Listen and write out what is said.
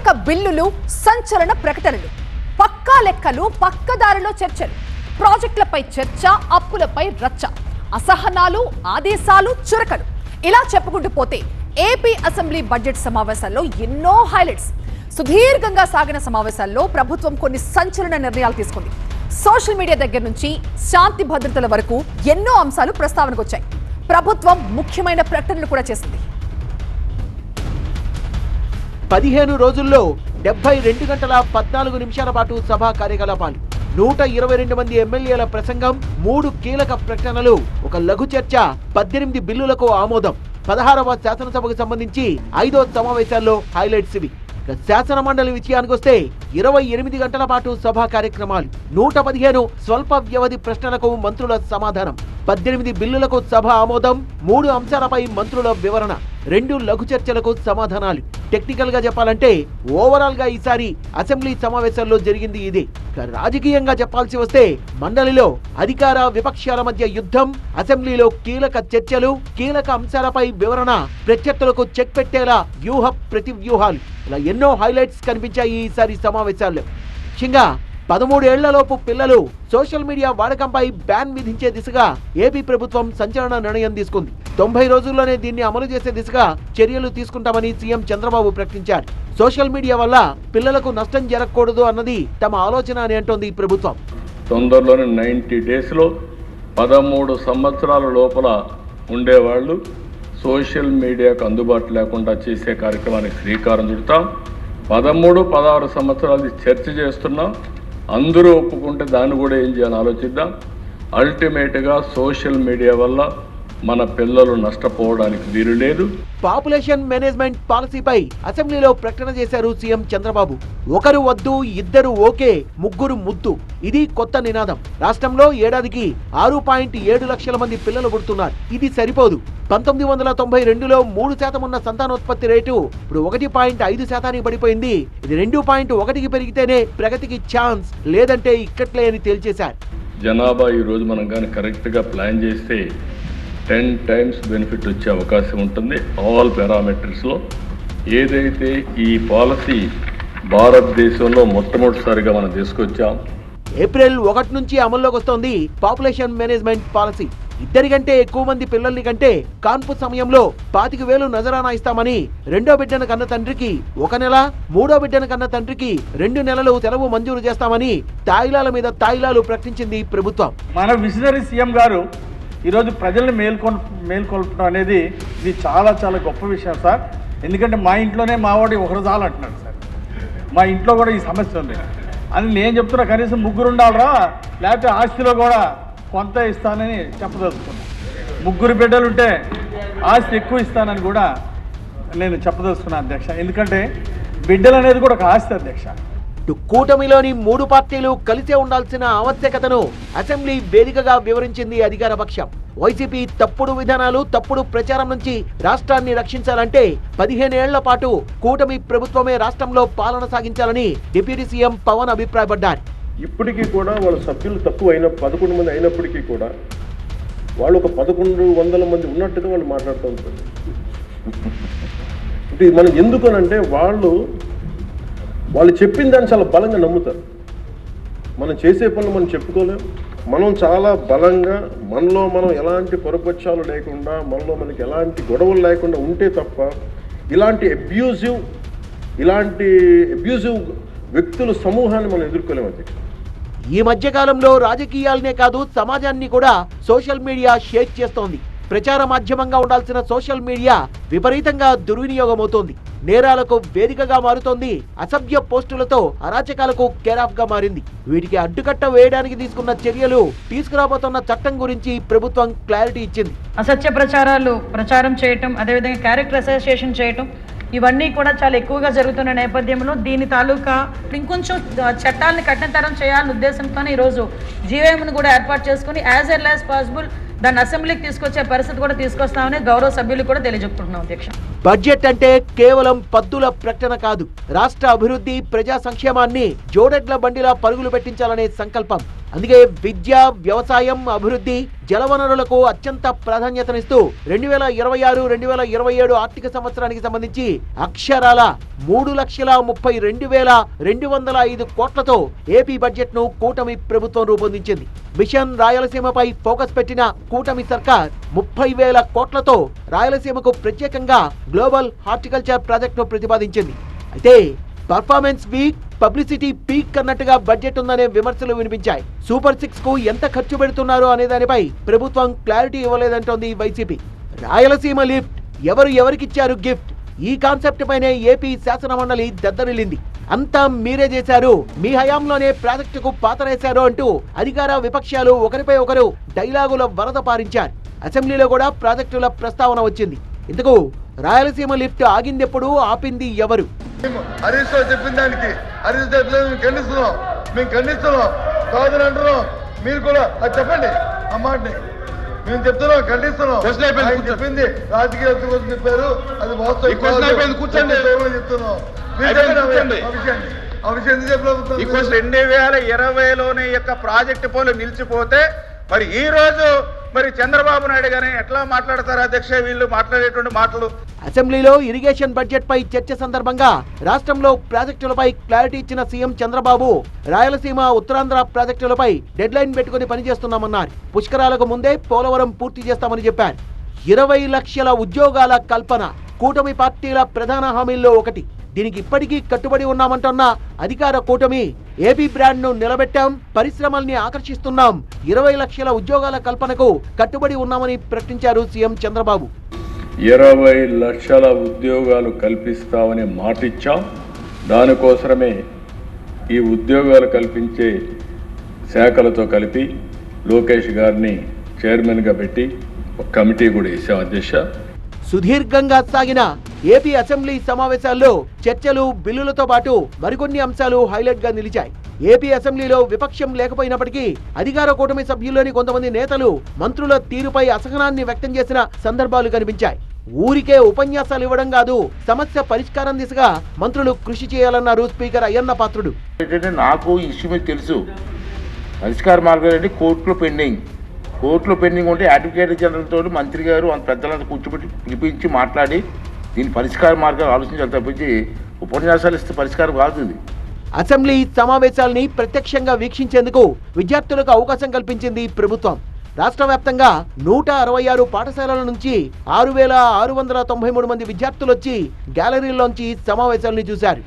కీలక బిల్లులు, సంచలన ప్రకటనలు, పక్కా లెక్కలు, పక్కదారిలో చర్చలు, ప్రాజెక్టులపై చర్చ, అప్పులపై రచ్చ, అసహనాలు, ఆదేశాలు, చురకలు, ఇలా చెప్పుకుంటూ పోతే ఏపీ అసెంబ్లీ బడ్జెట్ సమావేశాల్లో ఎన్నో హైలైట్స్. సుదీర్ఘంగా సాగిన సమావేశాల్లో ప్రభుత్వం కొన్ని సంచలన నిర్ణయాలు తీసుకుంది. సోషల్ మీడియా దగ్గర నుంచి శాంతి భద్రతల వరకు ఎన్నో అంశాలు ప్రస్తావనకు వచ్చాయి. ప్రభుత్వం ముఖ్యమైన ప్రకటనలు కూడా చేసింది. 15 రోజుల్లో 72 గంటల 14 నిమిషాల పాటు సభా కార్యకలాపాలు, 122 మంది ఎమ్మెల్యేల ప్రసంగం, 3 కీలక ప్రకటనలు, ఒక లఘు చర్చ, 18 బిల్లులకు ఆమోదం. 16వ శాసనసభకు సంబంధించి 5వ సమావేశాల్లో హైలైట్స్ ఇవి. శాసన మండలి విషయానికి వస్తే 28 గంటల పాటు సభా కార్యక్రమాలు, 115 స్వల్ప వ్యవధి ప్రశ్నలకు మంత్రుల సమాధానం, 18 బిల్లులకు సభ ఆమోదం, 3 అంశాలపై మంత్రుల వివరణ, 2 లఘు చర్చలకు సమాధానాలు. టెక్నికల్ గా చెప్పాలంటే ఓవరాల్ గా ఈసారి అసెంబ్లీ సమావేశాల్లో జరిగింది ఇదే. రాజకీయంగా చెప్పాల్సి వస్తే మండలిలో అధికార విపక్షాల మధ్య యుద్ధం, అసెంబ్లీలో కీలక చర్చలు, కీలక అంశాలపై వివరణ, ప్రత్యర్థులకు చెక్ పెట్టేలా వ్యూహ ప్రతి వ్యూహాలు, ఇలా ఎన్నో హైలైట్స్ కనిపించాయి ఈసారి సమావేశాల్లో. ముఖ్యంగా 13 ఏళ్లలోపు పిల్లలు సోషల్ మీడియా వాడకంపై బ్యాన్ విధించే దిశగా ఏపీ ప్రభుత్వం సంచలన నిర్ణయం తీసుకుంది. 90 రోజుల్లోనే దీన్ని అమలు చేసే దిశగా చర్యలు తీసుకుంటామని సీఎం చంద్రబాబు ప్రకటించారు. సోషల్ మీడియా వల్ల పిల్లలకు నష్టం జరగకూడదు అన్నది తమ ఆలోచన అని అంటోంది ఈ ప్రభుత్వం. తొందరలోనే 90 డేస్లో 13 సంవత్సరాల లోపల ఉండేవాళ్ళు సోషల్ మీడియాకు అందుబాటు లేకుండా చేసే కార్యక్రమానికి శ్రీకారం చుడతాం. 13, 16 సంవత్సరాలు చర్చ చేస్తున్నాం. అందరూ ఒప్పుకుంటే దాన్ని కూడా ఏం చేయాలని ఆలోచిద్దాం. అల్టిమేట్గా సోషల్ మీడియా వల్ల మన పిల్లలు నష్టపోవడానికి వీలు లేదు. పాపులేషన్ మేనేజ్మెంట్ పాలసీపై అసెంబ్లీలో ప్రకటన చేశారు సీఎం చంద్రబాబు. ఒకరు వద్దు, ఇద్దరు ఓకే, ముగ్గురు ముద్దు, ఇది కొత్త నినాదం. రాష్ట్రంలో ఏడాదికి 6.7 లక్షల మంది పిల్లలు పుడుతున్నారు. ఇది సరిపోదు. 1992లో 3% ఉన్న సంతానోత్పత్తి రేటు ఇప్పుడు 1.5% పడిపోయింది. ఇది 2.1కి పెరిగితేనే ప్రగతికి ఛాన్స్, లేదంటే ఇక్కట్లే అని తేల్చేశారు. జనాభా ఈరోజు మనం కానీ కరెక్ట్గా ప్లాన్ చేస్తే 10 times బెనిఫిట్ వచ్చే అవకాశం ఉంటుంది. ఆల్ పారామీటర్స్లో ఏదైతే ఈ పాలసీ భారతదేశంలో మొట్టమొదటిసారిగా మనం తీసుకొచ్చాం. ఏప్రిల్ 1 నుంచి అమల్లోకి వస్తోంది పాపులేషన్ మేనేజ్మెంట్ పాలసీ. ఇద్దరికంటే ఎక్కువ మంది పిల్లల్ని కంటే కాన్పు సమయంలో 25,000 నజరానా ఇస్తామని, 2వ బిడ్డను కన్న తండ్రికి 1 నెల, 3వ బిడ్డను కన్న తండ్రికి 2 నెలలు సెలవు మంజూరు చేస్తామని తాయిలాల మీద తాయిలాలు ప్రకటించింది ప్రభుత్వం. మన విజనరీ సీఎం గారు ఈరోజు ప్రజల్ని మేల్కొల్పడం అనేది ఇది చాలా చాలా గొప్ప విషయం సార్. ఎందుకంటే మా ఇంట్లోనే మావాడి ఒకరు చాలు అంటున్నాడు సార్. మా ఇంట్లో కూడా ఈ సమస్య ఉంది అని నేను చెప్తున్నా. కనీసం 3 ఉండాలరా, లేకపోతే ఆస్తిలో కూడా కొంత ఇస్తానని చెప్పదలుచుకున్నాను. 3 బిడ్డలు ఉంటే ఆస్తి ఎక్కువ ఇస్తానని కూడా నేను చెప్పదలుచుకున్నాను అధ్యక్ష. ఎందుకంటే బిడ్డలు అనేది కూడా ఒక ఆస్తి అధ్యక్ష. కూటమిలోని 3 పార్టీలు కలిసే ఉండాల్సిన ఆవశ్యకతను అసెంబ్లీ వేదికగా వివరించింది అధికార పక్షం. వైసీపీ తప్పుడు విధానాలు, తప్పుడు ప్రచారం నుంచి రాష్ట్రాన్ని రక్షించాలంటే 15 ఏళ్ల పాటు కూటమి ప్రభుత్వమే రాష్ట్రంలో పాలన సాగించాలని డిప్యూటీ సీఎం పవన్ అభిప్రాయపడ్డారు. ఇప్పటికీ కూడా వాళ్ళ సభ్యులు తక్కువ 11 మంది అయినప్పటికీ కూడా వాళ్ళు ఒక 1100 మంది ఉన్నట్టుగా వాళ్ళు మాట్లాడుతూ ఉంటారు. అంటే మనం ఎందుకనంటే వాళ్ళు చెప్పిన దాన్ని చాలా బలంగా నమ్ముతారు. మనం చేసే పనులు మనం చెప్పుకోలేం. మనం చాలా బలంగా మనలో మనం ఎలాంటి పొరపక్షాలు లేకుండా, మనలో మనకి ఎలాంటి గొడవలు లేకుండా ఉంటే తప్ప ఇలాంటి అబ్యూజివ్ వ్యక్తుల సమూహాన్ని మనం ఎదుర్కోలేము అధ్యక్ష. ఈ మధ్యకాలంలో రాజకీయాలనే కాదు, సమాజాన్ని కూడా సోషల్ మీడియా షేక్ చేస్తోంది. ప్రచార మాధ్యమంగా ఉండాల్సిన సోషల్ మీడియా విపరీతంగా దుర్వినియోగం అవుతోంది. నేరాలకు వేదికగా మారుతోంది. అసభ్య పోస్టులతో అరాచకాలకు కేరాఫ్ గా మారింది. వీటికి అడ్డుకట్ట వేయడానికి తీసుకున్న చర్యలు, తీసుకురాబోతున్న చట్టం గురించి ప్రభుత్వం క్లారిటీ ఇచ్చింది. అసత్య ప్రచారం చేయటం, అదేవిధంగా క్యారెక్టర్ అసోసియేషన్ చేయటం, ఇవన్నీ కూడా చాలా ఎక్కువగా జరుగుతున్న నేపథ్యంలో దీని తాలూకా ఇంకొంచెం చట్టాలను కఠినతరం చేయాలనే ఉద్దేశంతోనే ఈరోజు జీవోఎంను కూడా ఏర్పాటు చేసుకుని యాజ్ ఎర్లీ యాజ్ పాసిబుల్ దాన్ని అసెంబ్లీకి తీసుకొచ్చే పరిస్థితి కూడా తీసుకొస్తామని గౌరవ సభ్యులు కూడా తెలియజెప్పుకుంటున్నాం అధ్యక్ష. బడ్జెట్ అంటే కేవలం పద్దుల ప్రకటన కాదు, రాష్ట్ర అభివృద్ధి, ప్రజా సంక్షేమాన్ని జోడెడ్ల బండిలా పరుగులు పెట్టించాలనే సంకల్పం. అందుకే విద్య, వ్యవసాయం, అభివృద్ధి, జలవనరులకు అత్యంత ప్రాధాన్యతనిస్తూ 2026-2027 ఆర్థిక సంవత్సరానికి సంబంధించి అక్షరాల 3,32,205 కోట్లతో ఏపీ బడ్జెట్ ను కూటమి ప్రభుత్వం రూపొందించింది. మిషన్ రాయలసీమపై ఫోకస్ పెట్టిన కూటమి సర్కార్ 30,000 కోట్లతో రాయలసీమకు ప్రత్యేకంగా గ్లోబల్ హార్టికల్చర్ ప్రాజెక్టును ప్రతిపాదించింది. అయితే పర్ఫార్మెన్స్ వీక్, పబ్లిసిటీ పీక్ అన్నట్టుగా బడ్జెట్ ఉందనే విమర్శలు వినిపించాయి. సూపర్ 6 కు ఎంత ఖర్చు పెడుతున్నారు అనే దానిపై ప్రభుత్వం క్లారిటీ ఇవ్వలేదంటోంది వైసీపీ. రాయలసీమ లిఫ్ట్, ఎవరికిచ్చారు గిఫ్ట్, ఈ కాన్సెప్ట్ పైనే ఏపీ శాసనమండలి దద్దరిల్లింది. అంతా మీరే చేశారు, మీ హయాంలోనే ప్రాజెక్టుకు పాతరేశారు అంటూ అధికార విపక్షాలు ఒకరిపై ఒకరు డైలాగుల వరద పారించారు. అసెంబ్లీలో కూడా ప్రాజెక్టుల ప్రస్తావన వచ్చింది. ఇందుకు రాయలసీమ లిఫ్ట్ ఆగిందెప్పుడు, ఆపింది ఎవరు? హరీష్ రావు చెప్పిన దానికి హరీష్ మేము ఖండిస్తున్నాం కాదని అంటున్నాం. మీరు కూడా అది చెప్పండి, ఆ మాటని మేము చెప్తున్నాం, ఖండిస్తున్నాం. చెప్పింది రాజకీయ కోసం చెప్పారు, అది వాస్తవం కూర్చోండి చెప్తున్నాం. ఆ విషయం 2020లోనే యొక్క ప్రాజెక్టు పోలు నిలిచిపోతే మరి ఈ రోజు మరి చంద్రబాబు నాయుడు గారిని ఎట్లా మాట్లాడతారు అధ్యక్ష? వీళ్ళు మాట్లాడేటువంటి మాటలు. అసెంబ్లీలో ఇరిగేషన్ బడ్జెట్ పై చర్చ సందర్భంగా రాష్ట్రంలో ప్రాజెక్టులపై క్లారిటీ ఇచ్చిన సీఎం చంద్రబాబు ఉత్తరాంధ్ర ప్రాజెక్టులపై డెడ్ లైన్ పెట్టుకుని పనిచేస్తున్నామన్నారు. పుష్కరాలకు ముందే పోలవరం పూర్తి చేస్తామని చెప్పారు. 20 లక్షల ఉద్యోగాల కల్పన కూటమి పార్టీల ప్రధాన హామీల్లో ఒకటి. దీనికి ఇప్పటికీ కట్టుబడి ఉన్నామంటున్న అధికార కూటమి ఏపీ బ్రాండ్ ను నిలబెట్టాం, పరిశ్రమల్ని ఆకర్షిస్తున్నాం, 20 లక్షల ఉద్యోగాల కల్పనకు కట్టుబడి ఉన్నామని ప్రకటించారు సీఎం చంద్రబాబు. 20 లక్షల ఉద్యోగాలు కల్పిస్తామని మాటిచ్చాం. దానికోసమే ఈ ఉద్యోగాలు కల్పించే శాఖలతో కలిపి లోకేష్ గారిని చైర్మన్గా పెట్టి ఒక కమిటీ కూడా వేసాం అధ్యక్ష. సుదీర్ఘంగా సాగిన ఏపీ అసెంబ్లీ సమావేశాల్లో చర్చలు, బిల్లులతో పాటు మరికొన్ని అంశాలు హైలైట్ గా నిలిచాయి. ఏపీ అసెంబ్లీలో విపక్షం లేకపోయినప్పటికీ అధికార కూటమి సభ్యుల్లోని కొంతమంది నేతలు మంత్రుల తీరుపై అసహనాన్ని వ్యక్తం చేసిన సందర్భాలు కనిపించాయి. ఊరికే ఉపన్యాసాలు ఇవ్వడం కాదు, సమస్య పరిష్కారం దిశగా మంత్రులు కృషి చేయాలన్నారు స్పీకర్ అయ్యన్న పాత్రుడు. నాకు ఈ ఇష్యూ మీకు తెలుసు, పరిష్కార మార్గాలు అంటే కోర్టులో పెండింగ్ ఉంటే అడ్వకేట్ జనరల్ తోటి మంత్రి గారు అంత పెద్దలంతా కూర్చోబెట్టి పిలిపించి మాట్లాడి దీని పరిష్కార మార్గాలు ఆలోచించాలి తప్పించి ఉపన్యాసాలు ఇస్తే పరిష్కారం కాదు. అసెంబ్లీ సమావేశాల్ని ప్రత్యక్షంగా వీక్షించేందుకు విద్యార్థులకు అవకాశం కల్పించింది ప్రభుత్వం. రాష్ట్ర వ్యాప్తంగా 166 పాఠశాలల నుంచి 6,693 మంది విద్యార్థులు వచ్చి గ్యాలరీల్లోంచి సమావేశాలను చూశారు.